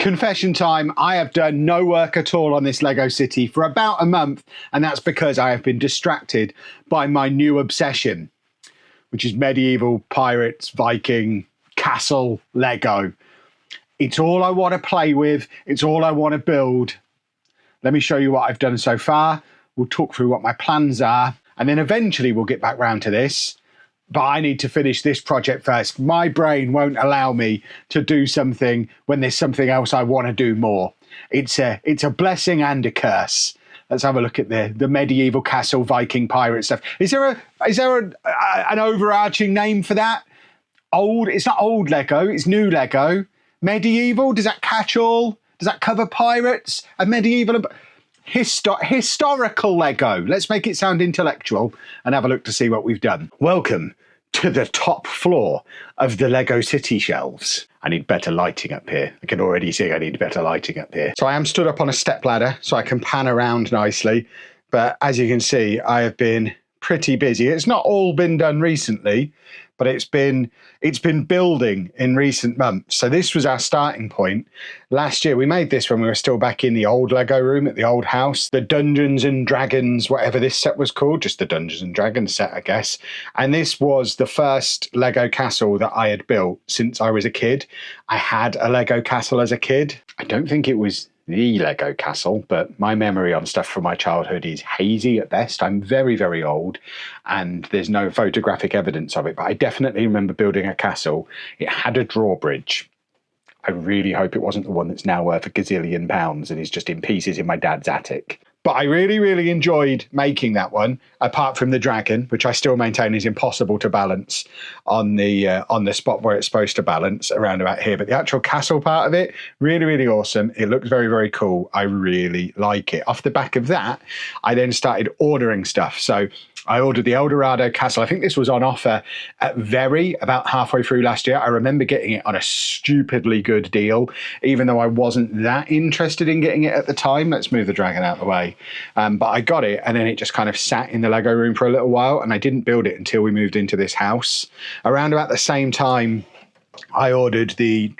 Confession time, I have done no work at all on this Lego city for about a month, and that's because I have been distracted by my new obsession, which is medieval, pirates, Viking, castle, Lego. It's all I want to play with, it's all I want to build. Let me show you what I've done so far. We'll talk through what my plans are, and then eventually we'll get back round to this. But I need to finish this project first. My brain won't allow me to do something when there's something else I want to do more. It's a blessing and a curse. Let's have a look at the medieval castle Viking pirate stuff. Is there an overarching name for that? Old? It's not old Lego. It's new Lego. Medieval? Does that catch all? Does that cover pirates and medieval? Historical Lego. Let's make it sound intellectual and have a look to see what we've done. Welcome to the top floor of the Lego City shelves. I need better lighting up here. I can already see I need better lighting up here. So I am stood up on a step ladder so I can pan around nicely. But as you can see, I have been pretty busy. It's not all been done recently, but it's been building in recent months. So this was our starting point. Last year, we made this when we were still back in the old Lego room at the old house, the Dungeons and Dragons, whatever this set was called, just the Dungeons and Dragons set, I guess. And this was the first Lego castle that I had built since I was a kid. I had a Lego castle as a kid. I don't think it was the Lego castle, but my memory on stuff from my childhood is hazy at best. I'm very, very old and there's no photographic evidence of it, but I definitely remember building a castle. It had a drawbridge. I really hope it wasn't the one that's now worth £1 gazillion and is just in pieces in my dad's attic. But I really, really enjoyed making that one, apart from the dragon, which I still maintain is impossible to balance on the spot where it's supposed to balance around about here. But the actual castle part of it, really, really awesome. It looks very, very cool. I really like it. Off the back of that, I then started ordering stuff. So I ordered the Eldorado castle. I think this was on offer at Very about halfway through last year. I remember getting it on a stupidly good deal, even though I wasn't that interested in getting it at the time. Let's move the dragon out of the way. But I got it, and then it just kind of sat in the Lego room for a little while, and I didn't build it until we moved into this house. Around about the same time, I ordered the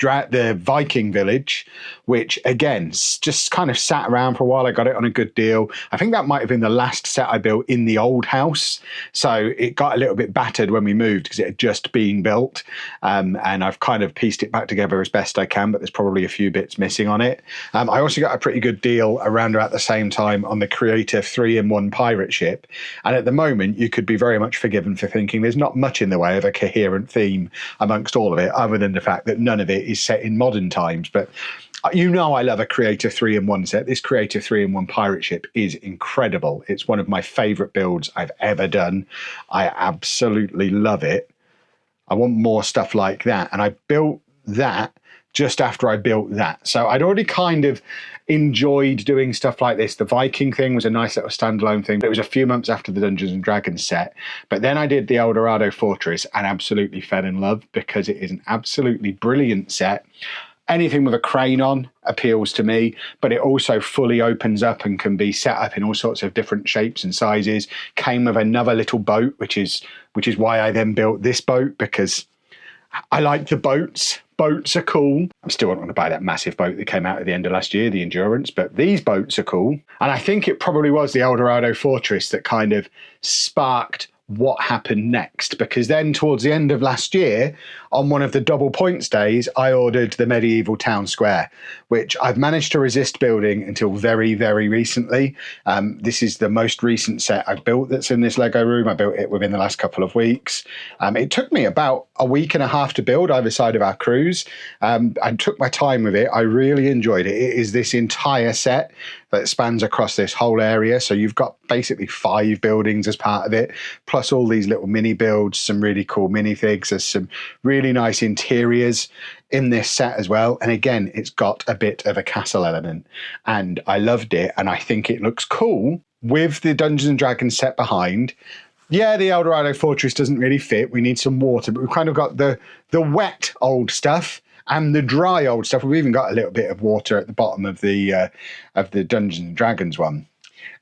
Viking village, which again just kind of sat around for a while. I got it on a good deal. I think that might have been the last set I built in the old house, so it got a little bit battered when we moved because it had just been built, and I've kind of pieced it back together as best I can, but there's probably a few bits missing on it. I also got a pretty good deal around about the same time on the Creator 3-in-1 pirate ship, and at the moment you could be very much forgiven for thinking there's not much in the way of a coherent theme amongst all of it, other than the fact that none of it is set in modern times. But you know I love a Creator 3-in-1 set. This Creator 3-in-1 pirate ship is incredible. It's one of my favourite builds I've ever done. I absolutely love it. I want more stuff like that. And I built that just after I built that. So I'd already kind of enjoyed doing stuff like this. The Viking thing was a nice little standalone thing, but it was a few months after the Dungeons and Dragons set. But then I did the Eldorado Fortress and absolutely fell in love because it is an absolutely brilliant set. Anything with a crane on appeals to me, but it also fully opens up and can be set up in all sorts of different shapes and sizes. Came with another little boat, which is why I then built this boat, because I like the boats. Boats are cool. I'm still not going to buy that massive boat that came out at the end of last year, the Endurance, but these boats are cool. And I think it probably was the Eldorado Fortress that kind of sparked what happened next, because then towards the end of last year, on one of the double points days, I ordered the medieval town square, which I've managed to resist building until very, very recently. This is the most recent set I've built that's in this Lego room. I built it within the last couple of weeks. It took me about a week and a half to build either side of our cruise. I took my time with it. I really enjoyed it. It is this entire set that spans across this whole area. So you've got basically 5 buildings as part of it, plus all these little mini builds, some really cool minifigs. There's some really nice interiors in this set as well. And again, it's got a bit of a castle element and I loved it. And I think it looks cool with the Dungeons and Dragons set behind. Yeah, the Eldorado Fortress doesn't really fit. We need some water, but we've kind of got the wet old stuff and the dry old stuff. We've even got a little bit of water at the bottom of the Dungeons and Dragons one.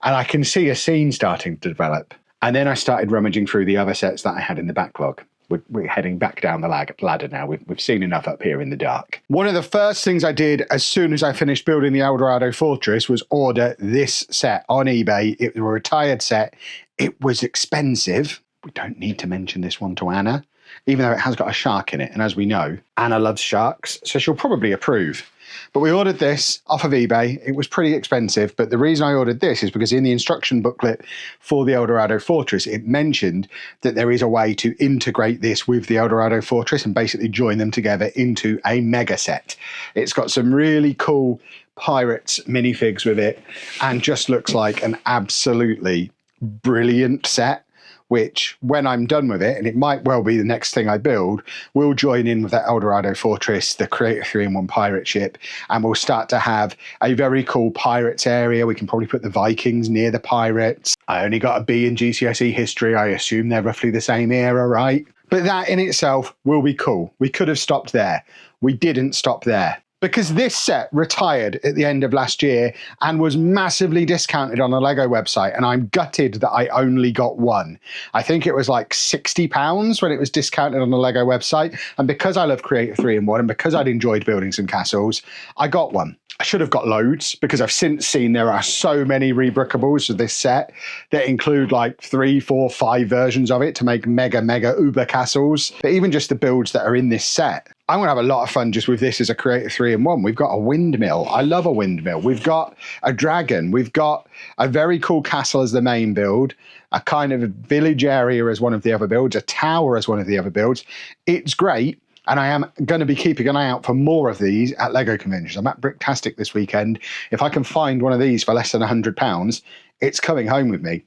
And I can see a scene starting to develop. And then I started rummaging through the other sets that I had in the backlog. we're heading back down the ladder now. We've seen enough up here in the dark. One of the first things I did as soon as I finished building the Eldorado Fortress was order this set on eBay. It was a retired set. It was expensive. We don't need to mention this one to Anna, even though it has got a shark in it. And as we know, Anna loves sharks, so she'll probably approve. But we ordered this off of eBay. It was pretty expensive, but the reason I ordered this is because in the instruction booklet for the Eldorado Fortress, it mentioned that there is a way to integrate this with the Eldorado Fortress and basically join them together into a mega set. It's got some really cool pirates minifigs with it and just looks like an absolutely brilliant set, which when I'm done with it, and it might well be the next thing I build, we'll join in with that Eldorado Fortress, the Creator 3-in-1 pirate ship, and we'll start to have a very cool pirates area. We can probably put the Vikings near the pirates. I only got a B in GCSE history. I assume they're roughly the same era, right? But that in itself will be cool. We could have stopped there. We didn't stop there, because this set retired at the end of last year and was massively discounted on the Lego website, and I'm gutted that I only got one. I think it was like £60 when it was discounted on the Lego website, and because I love Creator 3-in-1 and because I'd enjoyed building some castles, I got one. I should have got loads, because I've since seen there are so many rebrickables of this set that include like 3, 4, 5 versions of it to make mega uber castles. But even just the builds that are in this set, I'm going to have a lot of fun just with this as a Creator 3-in-1. We've got a windmill. I love a windmill. We've got a dragon. We've got a very cool castle as the main build, a kind of village area as one of the other builds, a tower as one of the other builds. It's great. And I am going to be keeping an eye out for more of these at LEGO conventions. I'm at Bricktastic this weekend. If I can find one of these for less than £100, it's coming home with me.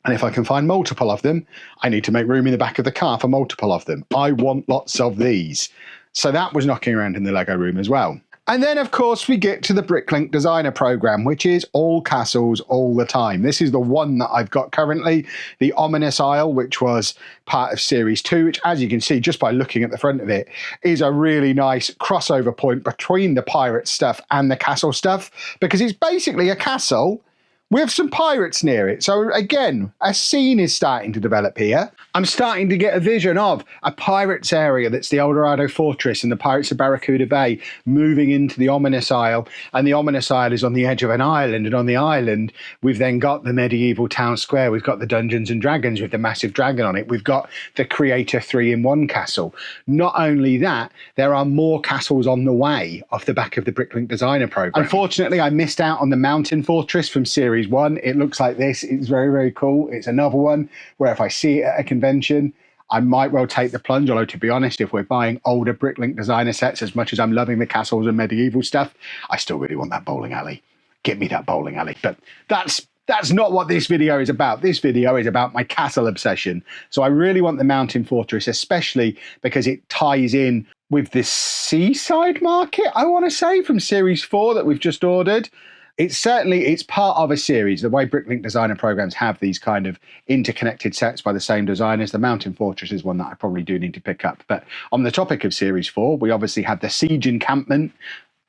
And if I can find multiple of them, I need to make room in the back of the car for multiple of them. I want lots of these. So that was knocking around in the Lego room as well. And then, of course, we get to the Bricklink Designer Program, which is all castles all the time. This is the one that I've got currently, the Ominous Isle, which was part of Series 2, which, as you can see, just by looking at the front of it, is a really nice crossover point between the pirate stuff and the castle stuff, because it's basically a castle with some pirates near it. So again, a scene is starting to develop here. I'm starting to get a vision of a pirates area that's the Eldorado Fortress and the Pirates of Barracuda Bay moving into the Ominous Isle. And the Ominous Isle is on the edge of an island. And on the island, we've then got the medieval town square. We've got the Dungeons and Dragons with the massive dragon on it. We've got the Creator 3-in-1 castle. Not only that, there are more castles on the way off the back of the Bricklink Designer Program. Unfortunately, I missed out on the Mountain Fortress from Series 1. It looks like this. It's very cool. It's another one where if I see it at a convention, I might well take the plunge. Although, to be honest, if we're buying older Bricklink Designer sets, as much as I'm loving the castles and medieval stuff, I still really want that bowling alley. Get me that bowling alley. But that's not what this video is about. This video is about my castle obsession. So I really want the Mountain Fortress, especially because it ties in with this seaside market, I want to say, from Series 4 that we've just ordered. It's part of a series. The way Bricklink Designer programs have these kind of interconnected sets by the same designers. The Mountain Fortress is one that I probably do need to pick up. But on the topic of Series 4, we obviously had the Siege Encampment,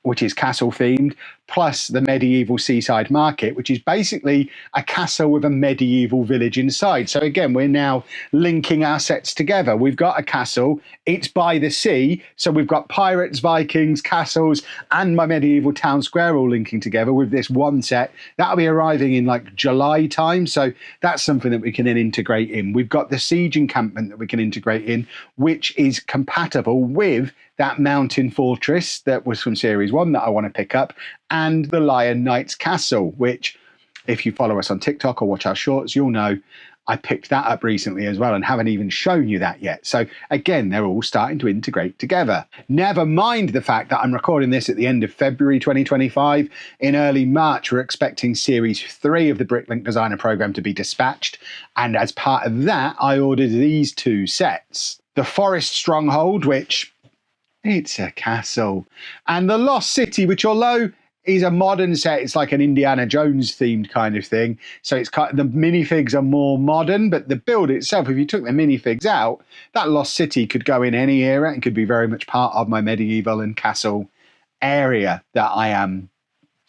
which is castle themed, plus the medieval seaside market, which is basically a castle with a medieval village inside. So again, we're now linking our sets together. We've got a castle, it's by the sea, so we've got pirates, Vikings, castles, and my medieval town square all linking together with this one set. That'll be arriving in like July time, so that's something that we can then integrate in. We've got the Siege Encampment that we can integrate in, which is compatible with that Mountain Fortress that was from Series 1 that I want to pick up, and the Lion Knight's Castle, which, if you follow us on TikTok or watch our shorts, you'll know I picked that up recently as well and haven't even shown you that yet. So again, they're all starting to integrate together. Never mind the fact that I'm recording this at the end of February 2025. In early March, we're expecting Series 3 of the Bricklink Designer Program to be dispatched. And as part of that, I ordered these two sets. The Forest Stronghold, which it's a castle, and the Lost City, which although is a modern set, it's like an Indiana Jones themed kind of thing. So it's kind of, the minifigs are more modern, but the build itself, if you took the minifigs out, that Lost City could go in any era and could be very much part of my medieval and castle area that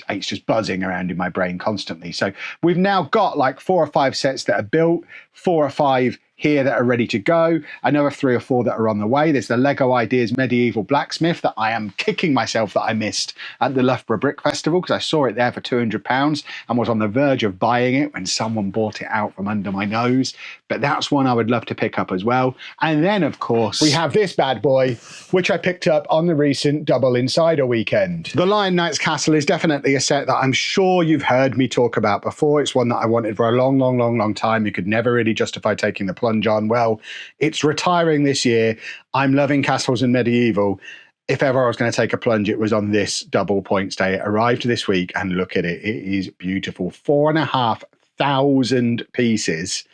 it's just buzzing around in my brain constantly. So we've now got like 4 or 5 sets that are built, 4 or 5 here that are ready to go. Another 3 or 4 that are on the way. There's the Lego Ideas Medieval Blacksmith that I am kicking myself that I missed at the Loughborough Brick Festival, because I saw it there for £200 and was on the verge of buying it when someone bought it out from under my nose. But that's one I would love to pick up as well. And then, of course, we have this bad boy, which I picked up on the recent Double Insider weekend. The Lion Knight's Castle is definitely a set that I'm sure you've heard me talk about before. It's one that I wanted for a long time. You could never really justify taking the plunge on. Well, it's retiring this year. I'm loving castles and medieval. If ever I was going to take a plunge, it was on this double points day. It arrived this week, and look at it. It is beautiful. 4,500 pieces.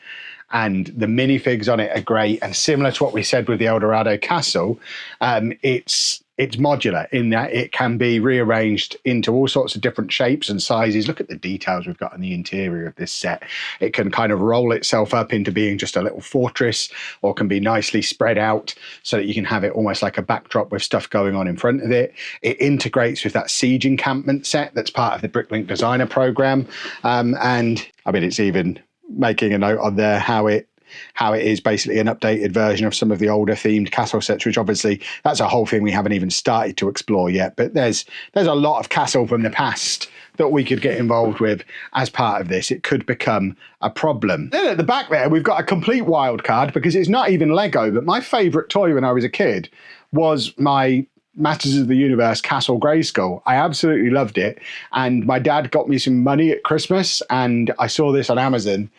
And the minifigs on it are great. And similar to what we said with the Eldorado Castle, it's modular in that it can be rearranged into all sorts of different shapes and sizes. Look at the details we've got on the interior of this set. It can kind of roll itself up into being just a little fortress, or can be nicely spread out so that you can have it almost like a backdrop with stuff going on in front of it. It integrates with that siege encampment set that's part of the Bricklink Designer program. And I mean, it's even making a note on there how it is basically an updated version of some of the older themed castle sets, which obviously that's a whole thing we haven't even started to explore yet. But there's a lot of castle from the past that we could get involved with as part of this. It could become a problem. Then at the back there, we've got a complete wild card, because it's not even Lego, but my favourite toy when I was a kid was my Masters of the Universe Castle Grayskull. I absolutely loved it. And my dad got me some money at Christmas, and I saw this on Amazon.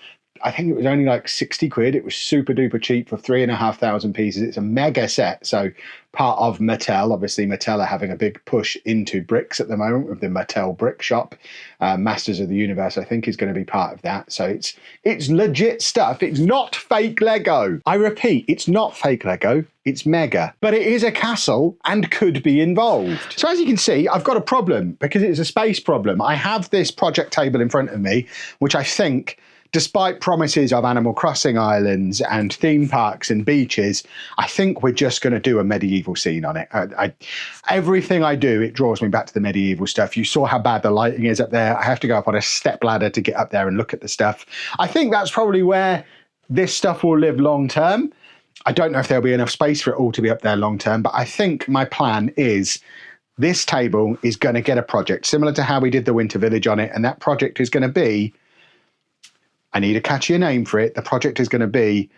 I think it was only like 60 quid. It was super duper cheap for 3,500 pieces. It's a mega set. So part of Mattel, obviously Mattel are having a big push into bricks at the moment with the Mattel Brick Shop. Masters of the Universe, I think, is going to be part of that. So it's legit stuff. It's not fake Lego. I repeat, it's not fake Lego. It's mega. But it is a castle and could be involved. So as you can see, I've got a problem, because it's a space problem. I have this project table in front of me, which I think, despite promises of Animal Crossing islands and theme parks and beaches, I think we're just going to do a medieval scene on it. Everything I do, it draws me back to the medieval stuff. You saw how bad the lighting is up there. I have to go up on a step ladder to get up there and look at the stuff. I think that's probably where this stuff will live long term. I don't know if there'll be enough space for it all to be up there long term, but I think my plan is this table is going to get a project similar to how we did the Winter Village on it. And that project is going to be, I need a catchier name for it. The project is going to be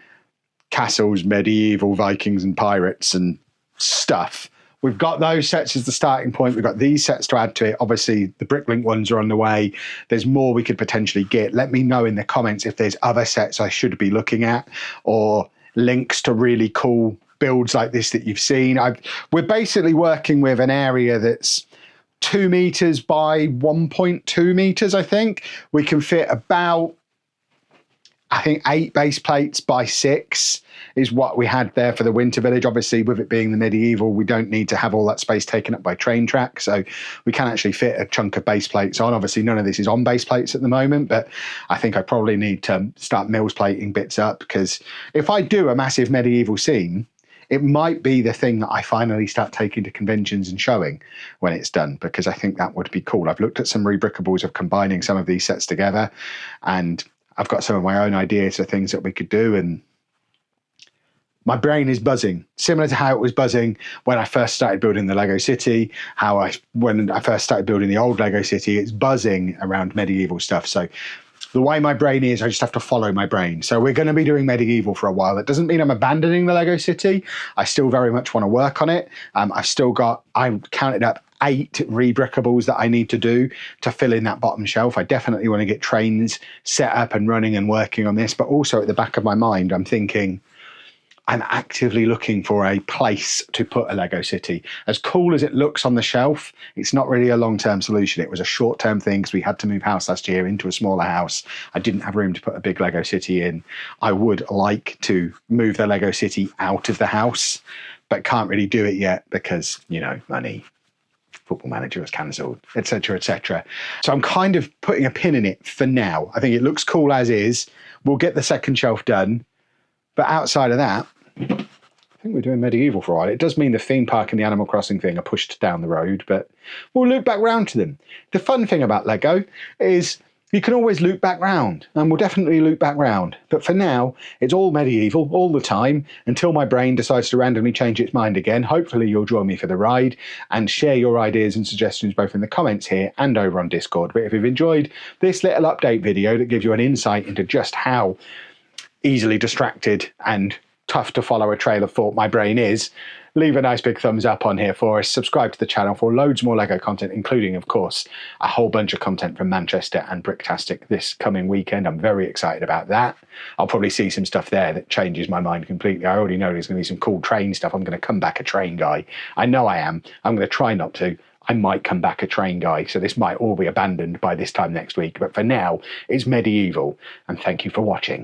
castles, medieval, Vikings and pirates and stuff. We've got those sets as the starting point. We've got these sets to add to it. Obviously, the Bricklink ones are on the way. There's more we could potentially get. Let me know in the comments if there's other sets I should be looking at, or links to really cool builds like this that you've seen. We're basically working with an area that's 2 meters by 1.2 meters, I think. We can fit about, I think 8 base plates by 6 is what we had there for the Winter Village. Obviously, with it being the medieval, we don't need to have all that space taken up by train track. So we can actually fit a chunk of base plates on. Obviously, none of this is on base plates at the moment, but I think I probably need to start mills plating bits up, because if I do a massive medieval scene, it might be the thing that I finally start taking to conventions and showing when it's done, because I think that would be cool. I've looked at some Rebrickables of combining some of these sets together, and I've got some of my own ideas for things that we could do, and my brain is buzzing, similar to how it was buzzing when I first started building the Lego City, when I first started building the old Lego City. It's buzzing around medieval stuff. So the way my brain is, I just have to follow my brain. So we're going to be doing medieval for a while. That doesn't mean I'm abandoning the Lego City. I still very much want to work on it. I counted up 8 Rebrickables that I need to do to fill in that bottom shelf. I definitely want to get trains set up and running and working on this, but also at the back of my mind, I'm thinking, I'm actively looking for a place to put a Lego City. As cool as it looks on the shelf, it's not really a long-term solution. It was a short-term thing because we had to move house last year into a smaller house. I didn't have room to put a big Lego City in. I would like to move the Lego City out of the house, but can't really do it yet because, you know, money. Football Manager was cancelled, etc., etc. So I'm kind of putting a pin in it for now. I think it looks cool as is. We'll get the second shelf done. But outside of that, I think we're doing medieval for a while. It does mean the theme park and the Animal Crossing thing are pushed down the road, but we'll loop back round to them. The fun thing about Lego is You can always loop back round, and we'll definitely loop back round. But for now, it's all medieval all the time until my brain decides to randomly change its mind again. Hopefully you'll join me for the ride and share your ideas and suggestions both in the comments here and over on Discord. But if you've enjoyed this little update video that gives you an insight into just how easily distracted and tough to follow a trail of thought my brain is, leave a nice big thumbs up on here for us. Subscribe to the channel for loads more LEGO content, including, of course, a whole bunch of content from Manchester and Bricktastic this coming weekend. I'm very excited about that. I'll probably see some stuff there that changes my mind completely. I already know there's going to be some cool train stuff. I'm going to come back a train guy. I know I am. I'm going to try not to. I might come back a train guy, so this might all be abandoned by this time next week. But for now, it's medieval, and thank you for watching.